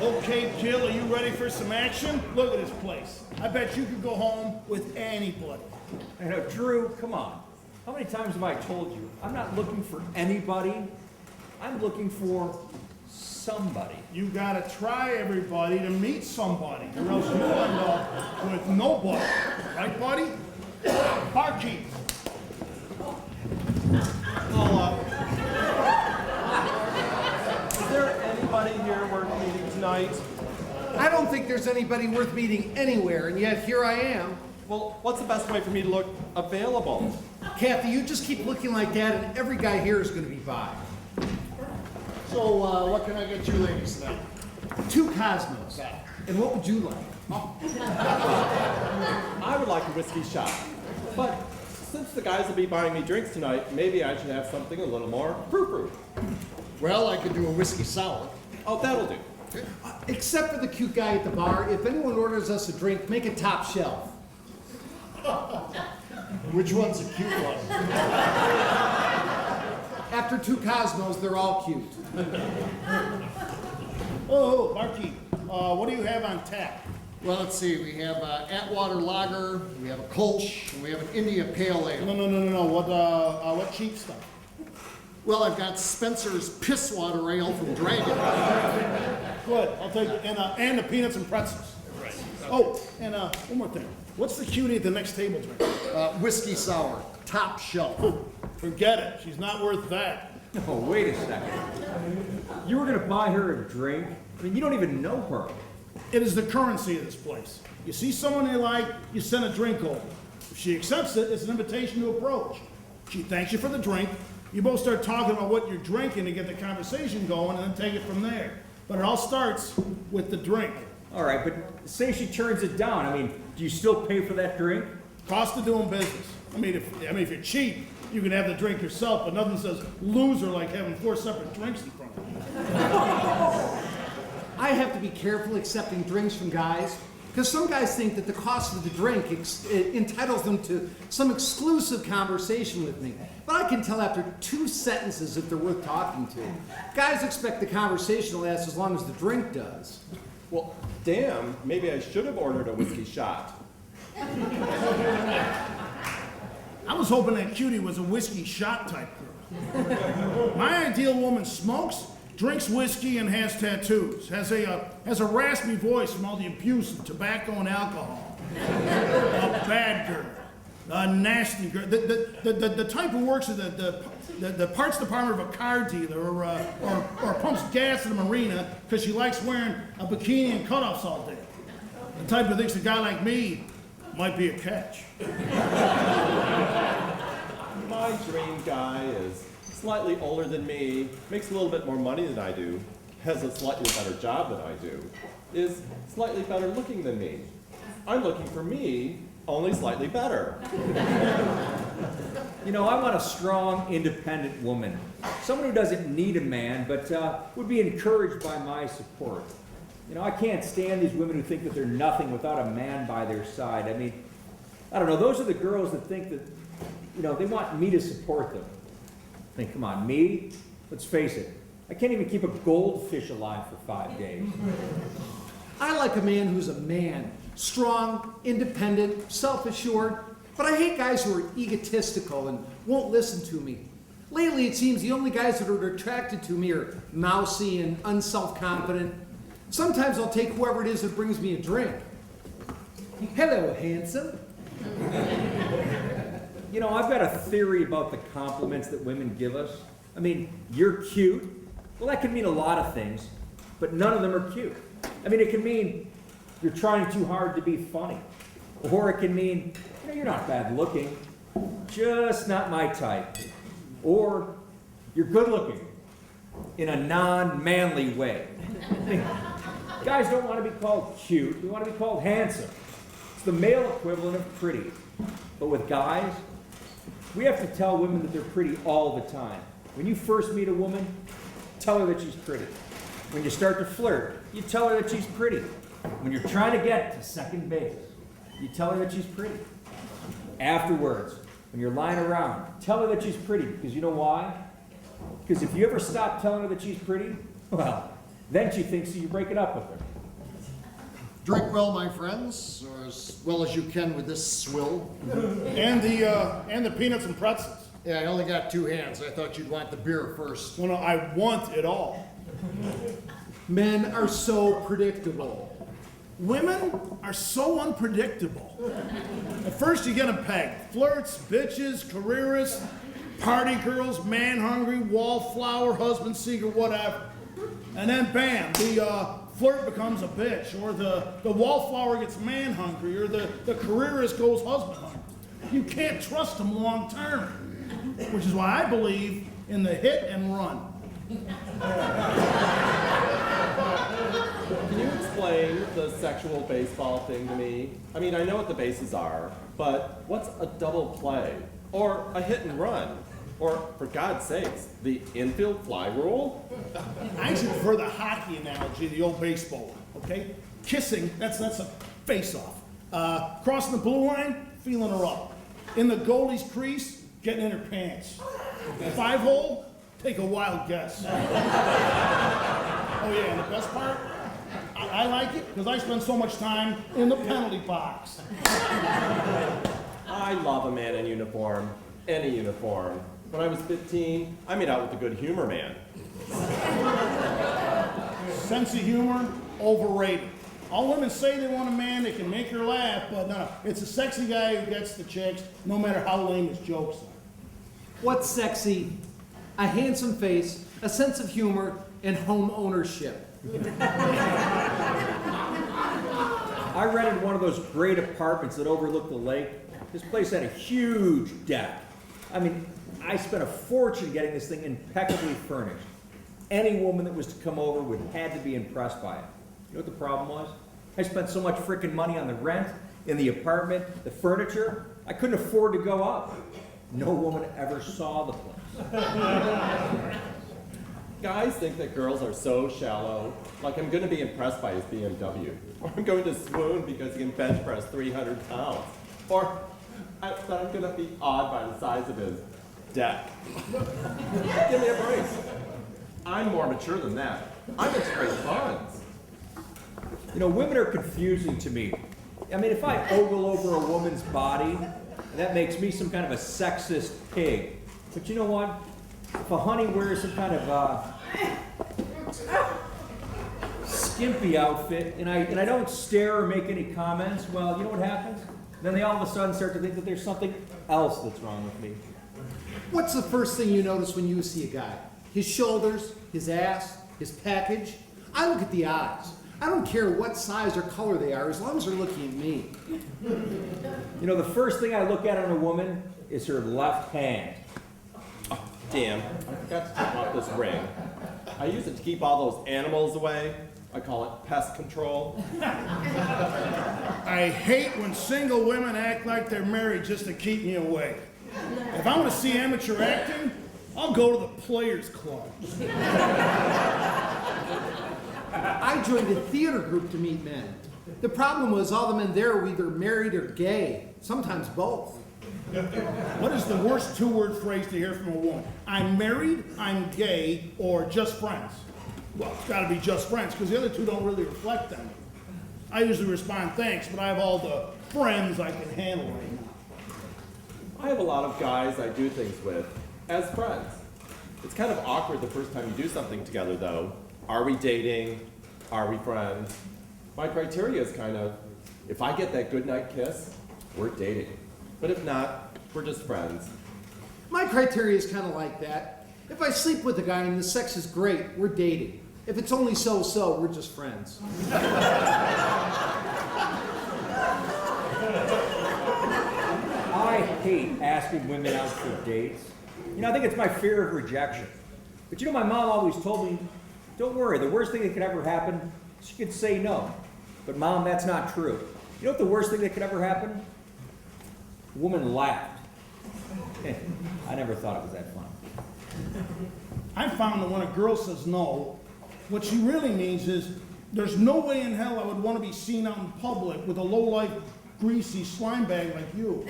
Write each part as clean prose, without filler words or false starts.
Okay, Jill, are you ready for some action? Look at this place. I bet you could go home with anybody. I know, Drew, come on. How many times have I told you? I'm not looking for anybody. I'm looking for somebody. You gotta try everybody to meet somebody, or else you'll end up with nobody. Right, buddy? Barkeep. Is there anybody here worth meeting tonight? I don't think there's anybody worth meeting anywhere, and yet here I am. Well, what's the best way for me to look available? Kathy, you just keep looking like that, and every guy here is going to be by. So, what can I get you ladies tonight? 2 Cosmos. And what would you like? I would like a whiskey shot. But since the guys will be buying me drinks tonight, maybe I should have something a little more frou-frou. Well, I could do a whiskey sour. Oh, that'll do. Except for the cute guy at the bar, if anyone orders us a drink, make it top shelf. Which one's a cute one? After 2 Cosmos, they're all cute. Oh, barkeep, what do you have on tap? Well, let's see. We have Atwater Lager, we have a Kolsch, and we have an India Pale Ale. No. What cheap stuff? Well, I've got Spencer's Pisswater Ale from Dragon. Good, I'll take it. And the peanuts and pretzels. Right. Oh, and one more thing. What's the cutie at the next table drink? Whiskey sour, top shelf. Forget it. She's not worth that. Oh, wait a second. You were going to buy her a drink? I mean, you don't even know her. It is the currency of this place. You see someone you like, you send a drink over. If she accepts it, it's an invitation to approach. She thanks you for the drink. You both start talking about what you're drinking to get the conversation going and then take it from there. But it all starts with the drink. All right, but say she turns it down. I mean, do you still pay for that drink? Cost of doing business. I mean, if you're cheap, you can have the drink yourself, but nothing says loser like having 4 separate drinks in front of you. I have to be careful accepting drinks from guys, because some guys think that the cost of the drink entitles them to some exclusive conversation with me. But I can tell after 2 sentences if they're worth talking to. Guys expect the conversation to last as long as the drink does. Well, damn, maybe I should have ordered a whiskey shot. I was hoping that cutie was a whiskey shot type girl. My ideal woman smokes, drinks whiskey, and has tattoos. Has a raspy voice from all the abuse of tobacco and alcohol. A bad girl. A nasty girl. The type who works at the parts department of a car dealer or pumps gas in a marina because she likes wearing a bikini and cutoffs all day. The type who thinks a guy like me might be a catch. My dream guy is slightly older than me, makes a little bit more money than I do, has a slightly better job than I do, is slightly better looking than me. I'm looking for me, only slightly better. You know, I want a strong, independent woman. Someone who doesn't need a man, but would be encouraged by my support. You know, I can't stand these women who think that they're nothing without a man by their side. I mean, I don't know, those are the girls that think that, you know, they want me to support them. I think, come on, me? Let's face it, I can't even keep a goldfish alive for 5 days. I like a man who's a man. Strong, independent, self-assured. But I hate guys who are egotistical and won't listen to me. Lately, it seems the only guys that are attracted to me are mousy and unself-confident. Sometimes I'll take whoever it is that brings me a drink. Hello, handsome. You know, I've got a theory about the compliments that women give us. I mean, you're cute. Well, that can mean a lot of things, but none of them are cute. I mean, it can mean you're trying too hard to be funny. Or it can mean, you know, you're not bad looking, just not my type. Or you're good looking in a non-manly way. Guys don't want to be called cute, we want to be called handsome. It's the male equivalent of pretty. But with guys, we have to tell women that they're pretty all the time. When you first meet a woman, tell her that she's pretty. When you start to flirt, you tell her that she's pretty. When you're trying to get to second base, you tell her that she's pretty. Afterwards, when you're lying around, tell her that she's pretty, because you know why? Because if you ever stop telling her that she's pretty, well, Then she thinks you break it up with her. Drink well, my friends, or as well as you can with this swill. And the peanuts and pretzels. Yeah, I only got 2 hands. I thought you'd want the beer first. Well, no, I want it all. Men are so predictable. Women are so unpredictable. At first you get them pegged. Flirts, bitches, careerists, party girls, man hungry, wallflower, husband seeker, whatever. And then bam, the flirt becomes a bitch, or the wallflower gets man hungry, or the careerist goes husband hungry. You can't trust them long term, which is why I believe in the hit and run. Can you explain the sexual baseball thing to me? I mean, I know what the bases are, but what's a double play? Or a hit and run? Or, for God's sakes, the infield fly rule? I actually prefer the hockey analogy, the old baseball one, okay? Kissing, that's a face-off. Crossing the blue line, feeling her up. In the goalie's crease, getting in her pants. 5-hole, take a wild guess. Oh yeah, and the best part? I like it because I spend so much time in the penalty box. I love a man in uniform, any uniform. When I was 15, I made out with a good humor man. Sense of humor, overrated. All women say they want a man that can make her laugh, but no, it's a sexy guy who gets the chicks, no matter how lame his jokes are. What's sexy? A handsome face, a sense of humor, and home ownership. I rented one of those great apartments that overlooked the lake. This place had a huge deck. I mean, I spent a fortune getting this thing impeccably furnished. Any woman that was to come over would had to be impressed by it. You know what the problem was? I spent so much freaking money on the rent, in the apartment, the furniture, I couldn't afford to go up. No woman ever saw the place. Guys think that girls are so shallow, like I'm gonna be impressed by his BMW. Or I'm going to swoon because he can bench press 300 pounds. Or that I'm gonna be awed by the size of his deck. Give me a break. I'm more mature than that. I'm into great funds. You know, women are confusing to me. I mean, if I ogle over a woman's body, that makes me some kind of a sexist pig. But you know what? If a honey wears some kind of skimpy outfit and I don't stare or make any comments, well, you know what happens? Then they all of a sudden start to think that there's something else that's wrong with me. What's the first thing you notice when you see a guy? His shoulders, his ass, his package? I look at the eyes. I don't care what size or color they are, as long as they're looking at me. You know, the first thing I look at in a woman is her left hand. Oh, damn, I forgot to take off this ring. I use it to keep all those animals away. I call it pest control. I hate when single women act like they're married just to keep me away. If I want to see amateur acting, I'll go to the Players Club. I joined a theater group to meet men. The problem was all the men there were either married or gay, sometimes both. What is the worst 2-word phrase to hear from a woman? I'm married, I'm gay, or just friends? Well, it's got to be just friends, because the other two don't really reflect them. I usually respond, thanks, but I have all the friends I can handle right now. I have a lot of guys I do things with as friends. It's kind of awkward the first time you do something together, though. Are we dating? Are we friends? My criteria is kind of, if I get that goodnight kiss, we're dating. But if not, we're just friends. My criteria is kind of like that. If I sleep with a guy and the sex is great, we're dating. If it's only so-so, we're just friends. I hate asking women out for dates. You know, I think it's my fear of rejection. But you know, my mom always told me, don't worry, the worst thing that could ever happen, she could say no. But Mom, that's not true. You know what the worst thing that could ever happen? A woman laughed. I never thought it was that fun. I found that when a girl says no, what she really means is, there's no way in hell I would want to be seen out in public with a low-life, greasy slime bag like you.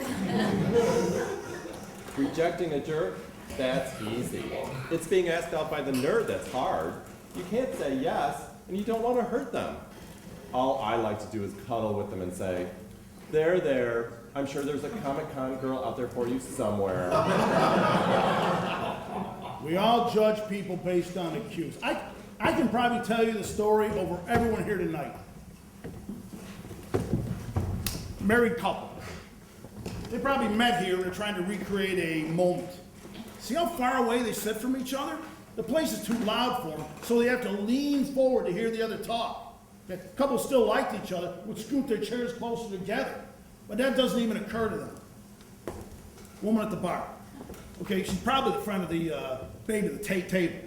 Rejecting a jerk? That's easy. It's being asked out by the nerd that's hard. You can't say yes, and you don't want to hurt them. All I like to do is cuddle with them and say, there, there, I'm sure there's a Comic-Con girl out there for you somewhere. We all judge people based on the cues. I can probably tell you the story over everyone here tonight. Married couple. They probably met here and they're trying to recreate a moment. See how far away they sit from each other? The place is too loud for them, so they have to lean forward to hear the other talk. The couple still liked each other, would scoot their chairs closer together, but that doesn't even occur to them. Woman at the bar. Okay, she's probably the friend of the baby at the table.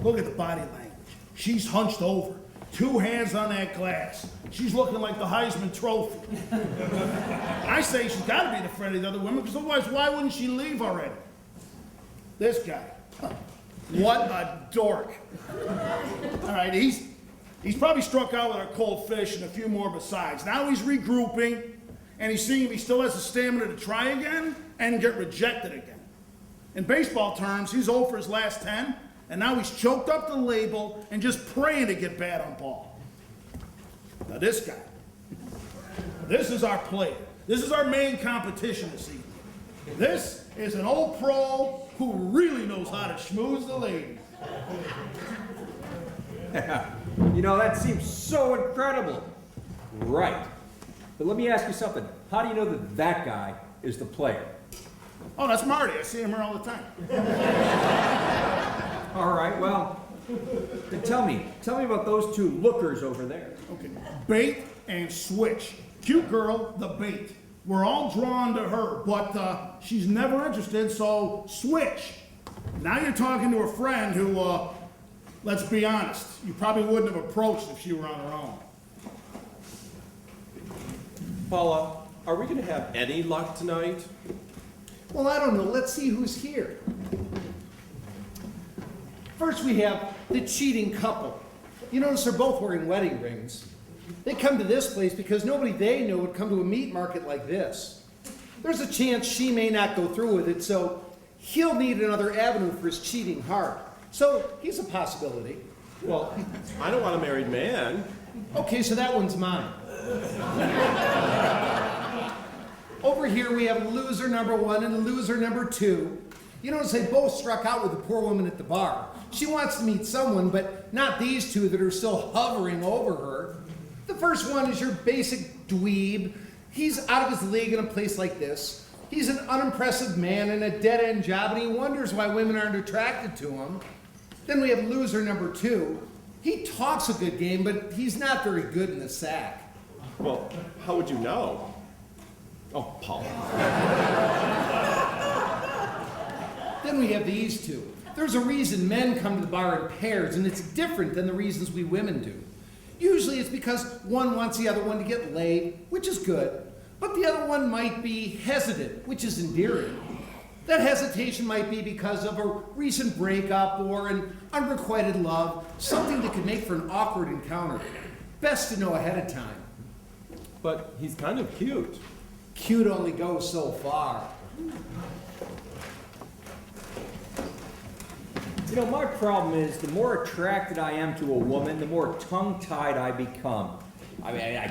Look at the body language. She's hunched over, 2 hands on that glass. She's looking like the Heisman Trophy. I say she's got to be the friend of the other women, because otherwise, why wouldn't she leave already? This guy, what a dork. All right, he's probably struck out with our cold fish and a few more besides. Now he's regrouping, and he's seeing if he still has the stamina to try again and get rejected again. In baseball terms, he's 0 for his last 10, and now he's choked up the label and just praying to get bad on ball. Now this guy, this is our player. This is our main competition this evening. This is an old pro who really knows how to schmooze the ladies. You know, that seems so incredible. Right. But let me ask you something. How do you know that that guy is the player? Oh, that's Marty. I see him here all the time. All right, well, then tell me about those 2 lookers over there. Okay, bait and switch. Cute girl, the bait. We're all drawn to her, but she's never interested, so switch. Now you're talking to a friend who, let's be honest, you probably wouldn't have approached if she were on her own. Paula, are we going to have any luck tonight? Well, I don't know. Let's see who's here. First, we have the cheating couple. You notice they're both wearing wedding rings. They come to this place because nobody they know would come to a meat market like this. There's a chance she may not go through with it, so he'll need another avenue for his cheating heart. So he's a possibility. Well, I don't want a married man. Okay, so that one's mine. Over here we have loser number 1 and loser number 2. You notice they both struck out with the poor woman at the bar. She wants to meet someone, but not these 2 that are still hovering over her. The first one is your basic dweeb. He's out of his league in a place like this. He's an unimpressive man in a dead-end job, and he wonders why women aren't attracted to him. Then we have loser number 2. He talks a good game, but he's not very good in the sack. Well, how would you know? Oh, Paula. Then we have these 2. There's a reason men come to the bar in pairs, and it's different than the reasons we women do. Usually it's because one wants the other one to get laid, which is good, but the other one might be hesitant, which is endearing. That hesitation might be because of a recent breakup or an unrequited love, something that could make for an awkward encounter. Best to know ahead of time. But he's kind of cute. Cute only goes so far. You know, my problem is the more attracted I am to a woman, the more tongue-tied I become. I mean, I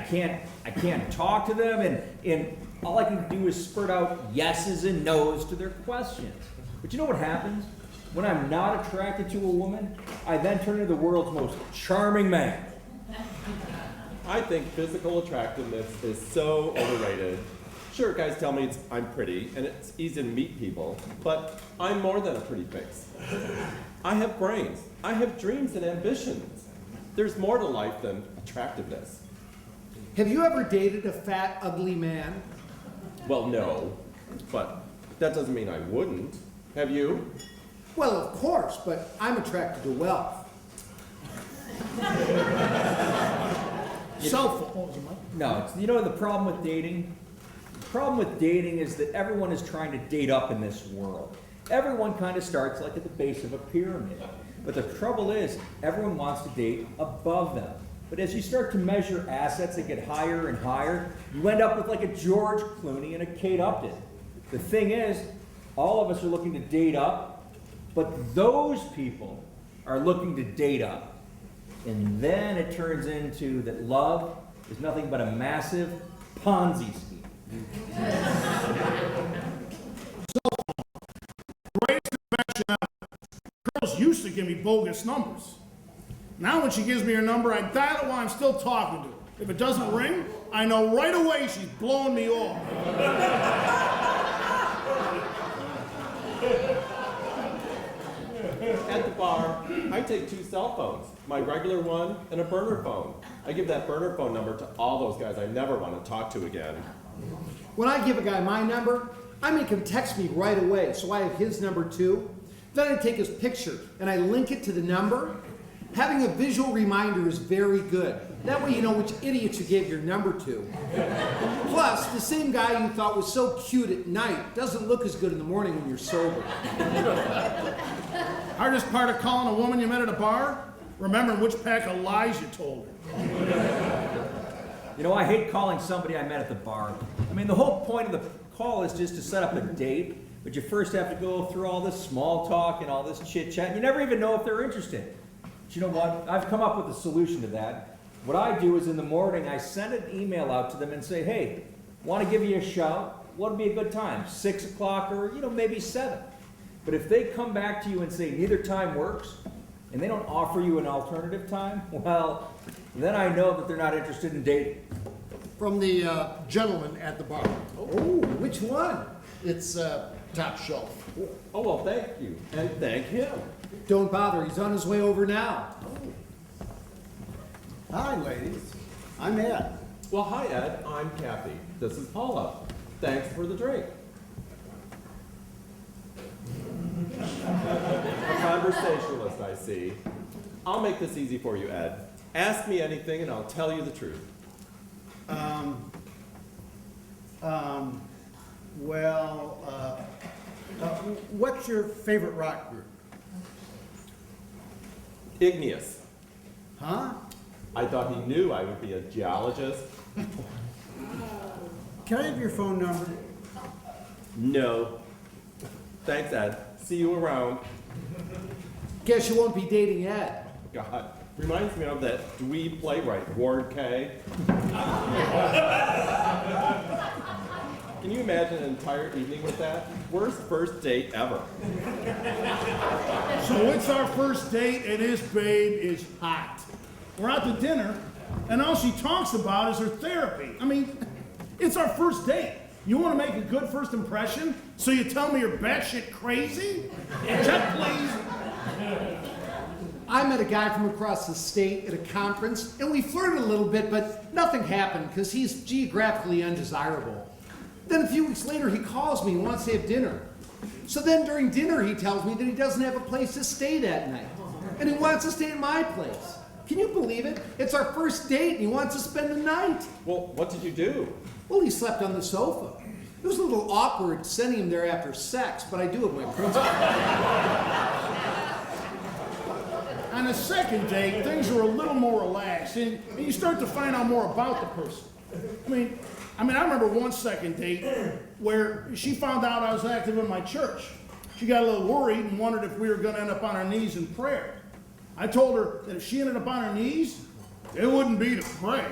can't talk to them, and all I can do is spurt out yeses and nos to their questions. But you know what happens? When I'm not attracted to a woman, I then turn into the world's most charming man. I think physical attractiveness is so overrated. Sure, guys tell me I'm pretty, and it's easy to meet people, but I'm more than a pretty face. I have brains. I have dreams and ambitions. There's more to life than attractiveness. Have you ever dated a fat, ugly man? Well, no, but that doesn't mean I wouldn't. Have you? Well, of course, but I'm attracted to wealth. No, you know the problem with dating? The problem with dating is that everyone is trying to date up in this world. Everyone kind of starts like at the base of a pyramid. But the trouble is, everyone wants to date above them. But as you start to measure assets that get higher and higher, you end up with like a George Clooney and a Kate Upton. The thing is, all of us are looking to date up, but those people are looking to date up. And then it turns into that love is nothing but a massive Ponzi scheme. Greatest invention ever. Girls used to give me bogus numbers. Now when she gives me her number, I dial it while I'm still talking to her. If it doesn't ring, I know right away she's blowing me off. At the bar, I take 2 cell phones, my regular one and a burner phone. I give that burner phone number to all those guys I never want to talk to again. When I give a guy my number, I make him text me right away, so I have his number too. Then I take his picture and I link it to the number. Having a visual reminder is very good. That way you know which idiots you gave your number to. Plus, the same guy you thought was so cute at night doesn't look as good in the morning when you're sober. Hardest part of calling a woman you met at a bar? Remembering which pack of lies you told her. You know, I hate calling somebody I met at the bar. I mean, the whole point of the call is just to set up a date, but you first have to go through all this small talk and all this chit chat. You never even know if they're interested. But you know what? I've come up with a solution to that. What I do is in the morning, I send an email out to them and say, hey, want to give you a shout? What would be a good time? 6 o'clock or, maybe 7. But if they come back to you and say neither time works, and they don't offer you an alternative time, well, then I know that they're not interested in dating. From the gentleman at the bar. Oh, which one? It's top shelf. Oh, well, thank you. And thank him. Don't bother, he's on his way over now. Hi, ladies. I'm Ed. Well, hi, Ed. I'm Kathy. This is Paula. Thanks for the drink. A conversationalist, I see. I'll make this easy for you, Ed. Ask me anything and I'll tell you the truth. What's your favorite rock group? Igneous. Huh? I thought he knew I would be a geologist. Can I have your phone number? No. Thanks, Ed. See you around. Guess you won't be dating Ed. God. Reminds me of that dweeb playwright, Ward K. Can you imagine an entire evening with that? Worst first date ever. So it's our first date, and this babe is hot. We're out to dinner, and all she talks about is her therapy. I mean, it's our first date. You want to make a good first impression, so you tell me you're batshit crazy? Check, please. I met a guy from across the state at a conference, and we flirted a little bit, but nothing happened because he's geographically undesirable. Then a few weeks later, he calls me and wants to have dinner. So then during dinner, he tells me that he doesn't have a place to stay that night, and he wants to stay at my place. Can you believe it? It's our first date, and he wants to spend the night. Well, what did you do? Well, he slept on the sofa. It was a little awkward sending him there after sex, but I do have my principles. On the second date, things are a little more relaxed, and you start to find out more about the person. I remember one second date where she found out I was active in my church. She got a little worried and wondered if we were going to end up on our knees in prayer. I told her that if she ended up on her knees, it wouldn't be to pray.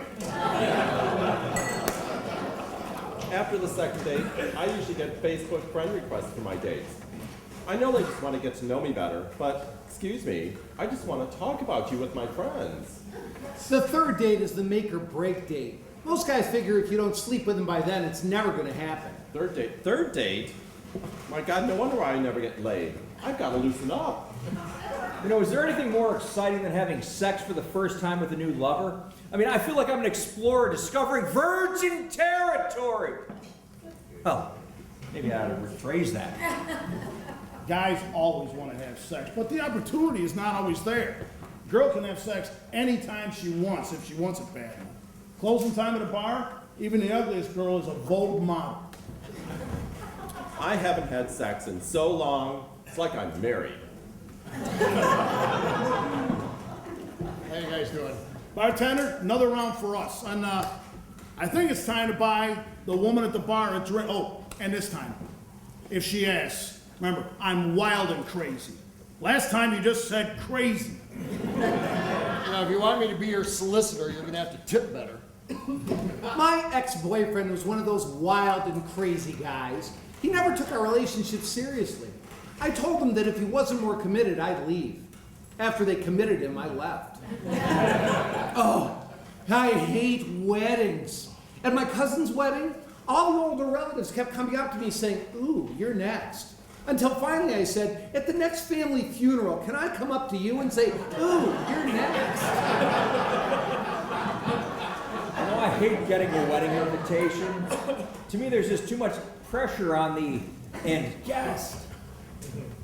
After the second date, I usually get Facebook friend requests for my dates. I know they just want to get to know me better, but excuse me, I just want to talk about you with my friends. The third date is the make or break date. Most guys figure if you don't sleep with them by then, it's never going to happen. Third date? Third date? My God, no wonder why I never get laid. I've got to loosen up. Is there anything more exciting than having sex for the first time with a new lover? I feel like I'm an explorer discovering virgin territory. Well, maybe I ought to rephrase that. Guys always want to have sex, but the opportunity is not always there. A girl can have sex anytime she wants, if she wants it bad enough. Closing time at a bar, even the ugliest girl is a Vogue model. I haven't had sex in so long, it's like I'm married. How you guys doing? Bartender, another round for us. And I think it's time to buy the woman at the bar a drink. Oh, and this time, if she asks, remember, I'm wild and crazy. Last time you just said crazy. You Now, if you want me to be your solicitor, you're gonna have to tip better. My ex-boyfriend was one of those wild and crazy guys. He never took our relationship seriously. I told him that if he wasn't more committed, I'd leave. After they committed him, I left. Oh, I hate weddings. At my cousin's wedding, all the older relatives kept coming up to me saying, "Ooh, you're next." Until finally I said, "At the next family funeral, can I come up to you and say, 'Ooh, you're next'?" You know, I hate getting a wedding invitation. To me, there's just too much pressure on the end guest.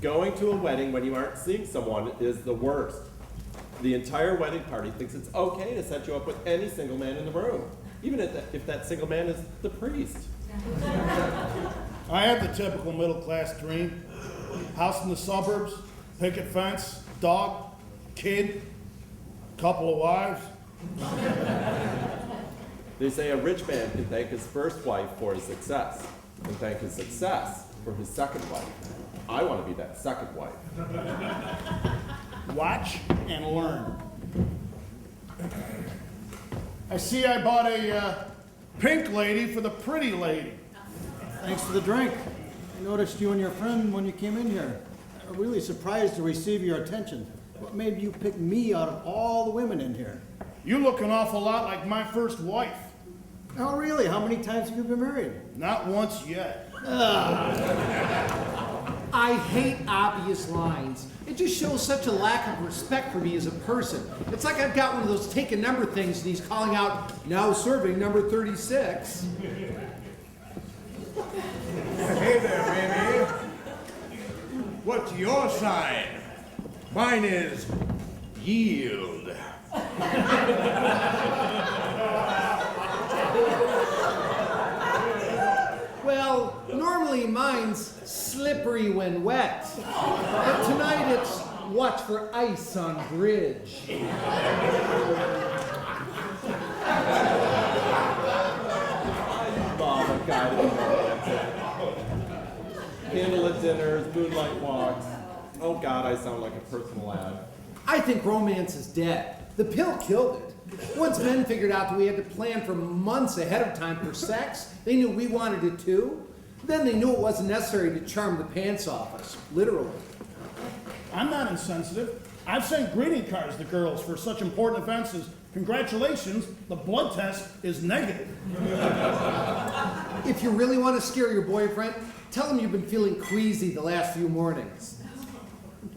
Going to a wedding when you aren't seeing someone is the worst. The entire wedding party thinks it's okay to set you up with any single man in the room, even if that single man is the priest. I had the typical middle-class dream. House in the suburbs, picket fence, dog, kid, couple of wives. They say a rich man can thank his first wife for his success and thank his success for his second wife. I want to be that second wife. Watch and learn. I see I bought a pink lady for the pretty lady. Thanks for the drink. I noticed you and your friend when you came in here. I'm really surprised to receive your attention. What made you pick me out of all the women in here? You look an awful lot like my first wife. Oh, really? How many times have you been married? Not once yet. I hate obvious lines. It just shows such a lack of respect for me as a person. It's like I've got one of those take a number things and he's calling out, "Now serving number 36. Hey there, baby. What's your sign? Mine is yield. Well, normally mine's slippery when wet. But tonight it's watch for ice on bridge. Bob, a guy to be romantic. Candlelit dinners, moonlight walks. Oh God, I sound like a personal ad. I think romance is dead. The pill killed it. Once men figured out that we had to plan for months ahead of time for sex, they knew we wanted it too. Then they knew it wasn't necessary to charm the pants off us, literally. I'm not insensitive. I've sent greeting cards to girls for such important events as congratulations, the blood test is negative. If you really want to scare your boyfriend, tell him you've been feeling queasy the last few mornings.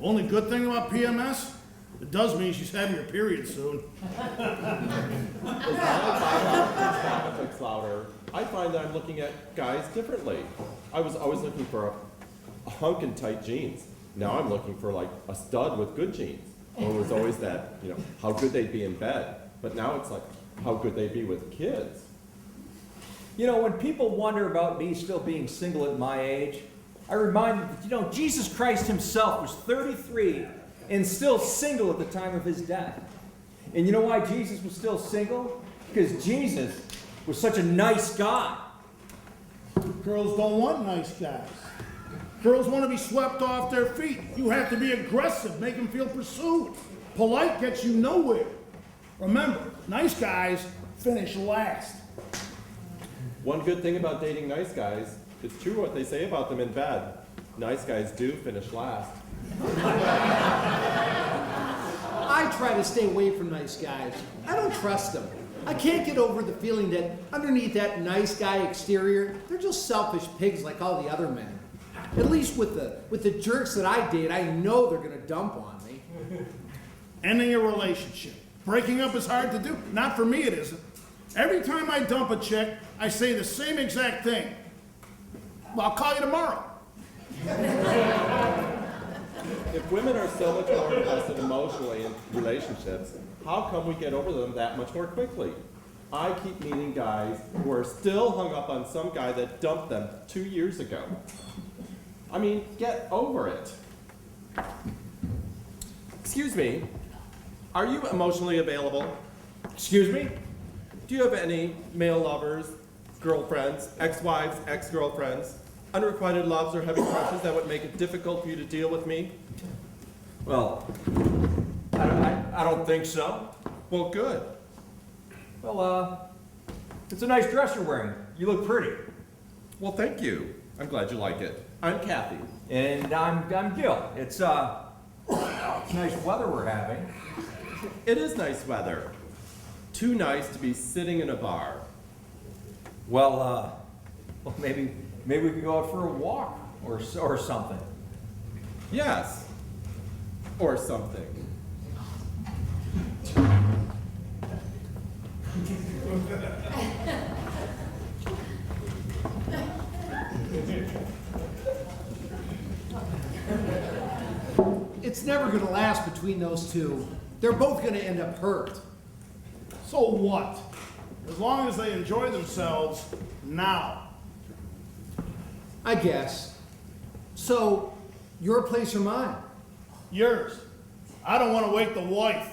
Only good thing about PMS? It does mean she's having her period soon. As I find louder, I find that I'm looking at guys differently. I was always looking for a hunk and tight jeans. Now I'm looking for like a stud with good jeans. Or it was always that, how good they'd be in bed. But now it's like how good they'd be with kids. You know, when people wonder about me still being single at my age, I remind them that, Jesus Christ himself was 33 and still single at the time of his death. And you know why Jesus was still single? Because Jesus was such a nice guy. Girls don't want nice guys. Girls want to be swept off their feet. You have to be aggressive, make them feel pursued. Polite gets you nowhere. Remember, nice guys finish last. One good thing about dating nice guys, it's true what they say about them in bed. Nice guys do finish last. I try to stay away from nice guys. I don't trust them. I can't get over the feeling that underneath that nice guy exterior, they're just selfish pigs like all the other men. At least with the jerks that I date, I know they're gonna dump on me. Ending a relationship. Breaking up is hard to do. Not for me, it isn't. Every time I dump a chick, I say the same exact thing. Well, I'll call you tomorrow. If women are so much more invested emotionally in relationships, how come we get over them that much more quickly? I keep meeting guys who are still hung up on some guy that dumped them 2 years ago. I mean, get over it. Excuse me, are you emotionally available? Excuse me? Do you have any male lovers, girlfriends, ex-wives, ex-girlfriends, unrequited loves or heavy crushes that would make it difficult for you to deal with me? Well, I don't think so. Well, good. Well, it's a nice dress you're wearing. You look pretty. Well, thank you. I'm glad you like it. I'm Kathy. And I'm Gil. It's nice weather we're having. It is nice weather. Too nice to be sitting in a bar. Well, maybe we could go out for a walk or something. Yes. Or something. It's never gonna last between those two. They're both gonna end up hurt. So what? As long as they enjoy themselves now. I guess. So, your place or mine? Yours. I don't want to wake the wife.